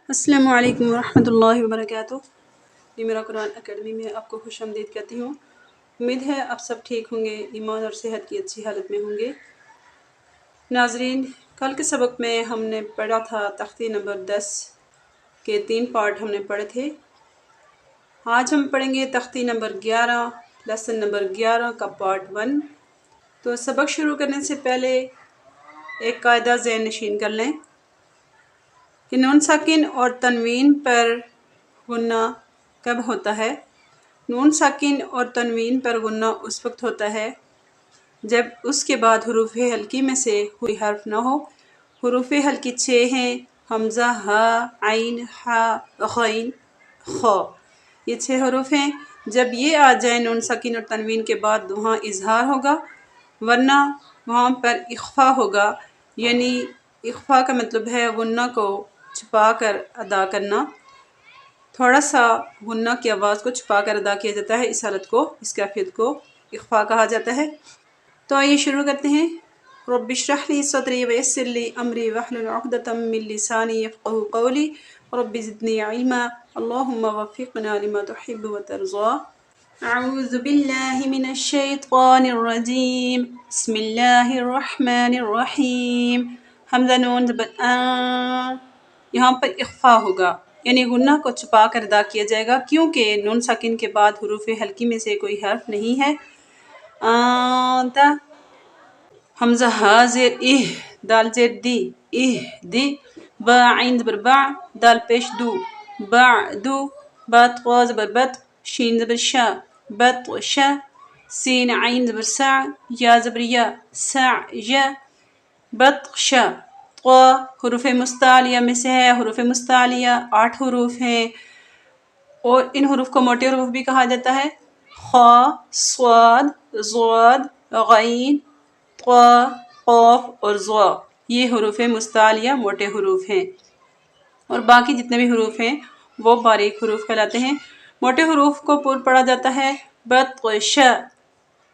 السلام علیکم ورحمۃ اللہ وبرکاتہ۔ یہ میرا قرآن اکیڈمی میں آپ کو خوش آمدید کہتی ہوں۔ امید ہے آپ سب ٹھیک ہوں گے، ایمان اور صحت کی اچھی حالت میں ہوں گے۔ ناظرین، کل کے سبق میں ہم نے پڑھا تھا تختی نمبر 10 کے 3 پارٹ ہم نے پڑھے تھے۔ آج ہم پڑھیں گے تختی نمبر 11، لیسن نمبر 11 کا پارٹ 1۔ تو سبق شروع کرنے سے پہلے ایک قاعدہ ذہن نشین کر لیں کہ نون ساکن اور تنوین پر غنہ کب ہوتا ہے؟ نون ساکن اور تنوین پر غنہ اس وقت ہوتا ہے جب اس کے بعد حروف ہلکی میں سے کوئی حرف نہ ہو۔ حروف ہلکی 6 ہیں: حمزہ، ہا، عین، ہا، غین، خا۔ یہ 6 حروف ہیں۔ جب یہ آ جائیں نون ساکن اور تنوین کے بعد وہاں اظہار ہوگا، ورنہ وہاں پر اخفا ہوگا۔ یعنی اخفا کا مطلب ہے غنہ کو چھپا کر ادا کرنا۔ تھوڑا سا غنہ کی آواز کو چھپا کر ادا کیا جاتا ہے۔ اس حالت کو، اس کیفیت کو اخفا کہا جاتا ہے۔ تو آئیے شروع کرتے ہیں۔ رب اشرح لی صدری ویسر لی امری واحلل عقدۃ من لسانی یفقہوا قولی رب زدنی علما اللہم وفقنا لما تحب وترضى۔ اعوذ باللہ من الشیطان الرجیم، بسم اللہ الرحمن الرحیم۔ حمزہ نون زبر یہاں پر اخفا ہوگا، یعنی غنہ کو چھپا کر ادا کیا جائے گا، کیونکہ نون ساکن کے بعد حروف ہلکی میں سے کوئی حرف نہیں ہے۔ آنتا، حمزہ ہا زیر اہ، دال زیر دی، اہ دی۔ با عین زبر با، دال پیش دو، با دو۔ بات قا زبر بت، شین زبر شا، بت شا۔ سین عین زبر سا، یا زبر یا، سا یا۔ بت شا۔ قا حروف مستعلیہ میں سے ہے۔ حروف مستعلیہ 8 حروف ہیں، اور ان حروف کو موٹے حروف بھی کہا جاتا ہے۔ خا، صاد، ضاد، غین، طا، قاف اور ظا، یہ حروف مستعلیہ موٹے حروف ہیں، اور باقی جتنے بھی حروف ہیں وہ باریک حروف کہلاتے ہیں۔ موٹے حروف کو پور پڑھا جاتا ہے بت شا،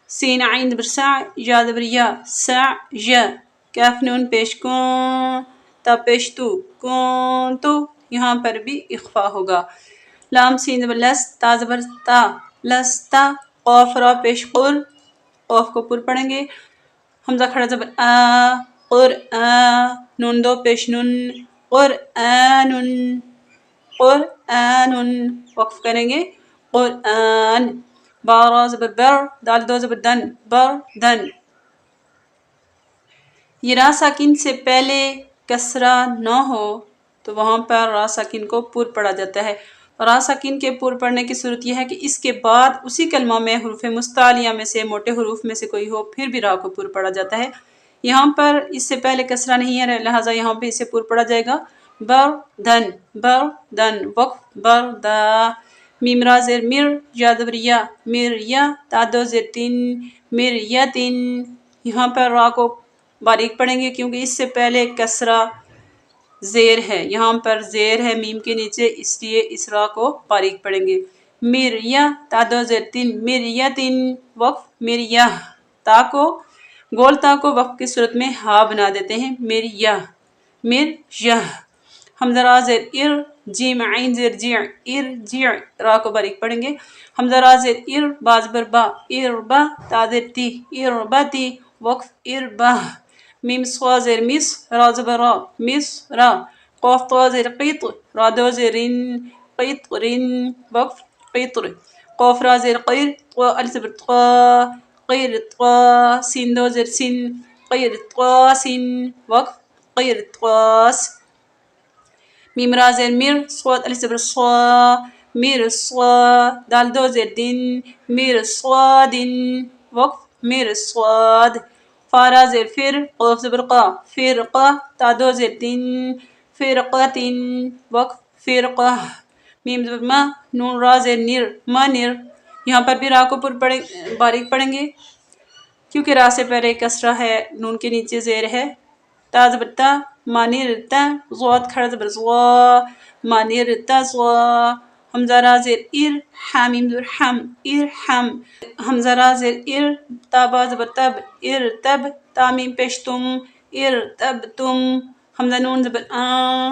سین عین زبر سا، یا زبر یا، سا یا۔ کاف نون پیش کون، تا پیش تو، کون تو، یہاں پر بھی اخفا ہوگا۔ لام سین زبر لس، تا زبر تا، لستا۔ قاف را پیش قر، قاف کو پر پڑھیں گے۔ حمزہ کھڑا زبر آ، قرآن۔ نون دو پیش نن، قرآن، قرآن۔ وقف کریں گے، قرآن۔ با را زبر بر، دال دو زبر دن، بر دن۔ یہ را ساکن سے پہلے کسرہ نہ ہو تو وہاں پر را ساکن کو پر پڑھا جاتا ہے۔ را ساکن کے پر پڑھنے کی صورت یہ ہے کہ اس کے بعد اسی کلمہ میں حروف مستعلیہ میں سے، موٹے حروف میں سے کوئی ہو، پھر بھی را کو پر پڑھا جاتا ہے۔ یہاں پر اس سے پہلے کسرہ نہیں ہے، لہٰذا یہاں پہ اسے پر پڑھا جائے گا بر دن، بر دن۔ وقف بر دا۔ میم را زیر مر، یا زبر یا، مر یا۔ تا دو زیر تین، مر یا تین۔ یہاں پر را کو باریک پڑھیں گے کیونکہ اس سے پہلے کسرہ زیر ہے، یہاں پر زیر ہے میم کے نیچے، اس لیے اس را کو باریک پڑھیں گے۔ مریا، تا دو زیر تین، مریا تین۔ وقف مریا۔ تا کو، گول تا کو وقف کی صورت میں ہا بنا دیتے ہیں، مریا، مریا۔ حمزہ را زیر ار، جیم عین زیر جیع، ار جیع۔ را کو باریک پڑھیں گے۔ حمزہ را زیر ار، با زبر با، اربا۔ تا زیر تی، اربتی۔ وقف اربا۔ میم صا زیر مس، را زبر را، مس را۔ قاف طا زیر قیط، را دو زیر رن، قیطرن۔ وقف قیطر۔ قاف را زیر قیر، طا الف زبر طا، قیرطا۔ سین دو زیر سن، قیرطاسن۔ وقف قیرطاس۔ میم را زیر مر، صاد الف زبر صا، مرصا۔ دال دو زیر دن، مرصادن۔ وقف مرصاد۔ فا را زیر فر، قاف زبر قا، فرقہ۔ تا دو زیر تن، فرقتن۔ وقف فرقہ۔ میم زبر ما، نون را زیر نر، منر۔ یہاں پر بھی را کو باریک پڑھیں گے کیونکہ را سے پہلے کسرہ ہے، نون کے نیچے زیر ہے۔ تا زبر تا، منرتا۔ ضاد کھڑا زبر زوا، منرتزوا۔ حمزہ را زیر ار، حا میم زبر حم، ارحم۔ حمزہ را زیر ار، تا با زبر تب، ارتب۔ تا میم پیش تم، ارتبتم۔ حمزہ نون زبر آن،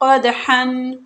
قدحن,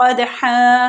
قدحا,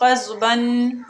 قزبن,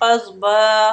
قزبا,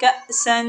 كأسن,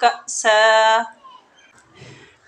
كأسا,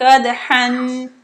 كدحن,